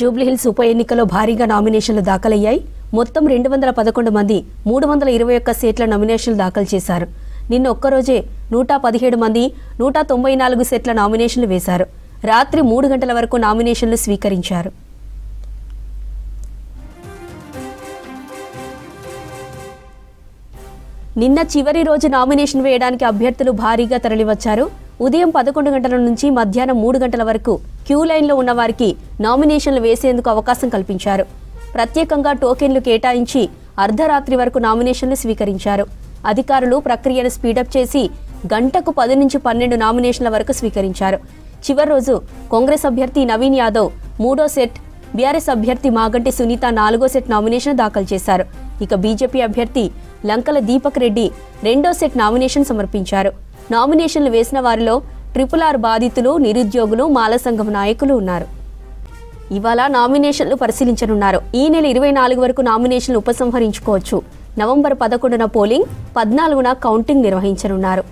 జూబ్లీహిల్స్ ఉప ఎన్నికలో భారీగా నామినేషన్లు దాఖలయ్యాయి. మొత్తం 211 మంది 321 సీట్ల నామినేషన్లు దాఖలు చేశారు. నిన్న ఒక్కరోజే 117 మంది 194 సీట్ల నామినేషన్లు వేశారు. రాత్రి 3 గంటల వరకు నామినేషన్లు స్వీకరించారు. నిన్న చివరి రోజు నామినేషన్ వేయడానికి అభ్యర్థులు భారీగా తరలివచ్చారు. ఉదయం 11 గంటల నుంచి మధ్యాహ్నం 3 గంటల వరకు క్యూ లైన్లో ఉన్న వారికి నామినేషన్లు వేసేందుకు అవకాశం కల్పించారు. ప్రత్యేకంగా టోకెన్లు కేటాయించి అర్ధరాత్రి వరకు నామినేషన్లు స్వీకరించారు. అధికారులు ప్రక్రియను స్పీడప్ చేసి గంటకు 10 నుంచి 12 నామినేషన్ల వరకు స్వీకరించారు. చివరి రోజు కాంగ్రెస్ అభ్యర్థి నవీన్ యాదవ్ 3వ సెట్, బీఆర్ఎస్ అభ్యర్థి మాగంటి సునీత 4వ సెట్ నామినేషన్ దాఖలు చేశారు. ఇక బీజేపీ అభ్యర్థి లంకల దీపక్ రెడ్డి 2వ సెట్ నామినేషన్ సమర్పించారు. నామినేషన్లు వేసిన వారిలో RRR బాధితులు, నిరుద్యోగులు, మాల సంఘం నాయకులు ఉన్నారు. ఇవాళ నామినేషన్లు పరిశీలించనున్నారు. ఈ నెల 24 వరకు నామినేషన్లు ఉపసంహరించుకోవచ్చు. నవంబర్ 11న పోలింగ్, 14న కౌంటింగ్ నిర్వహించనున్నారు.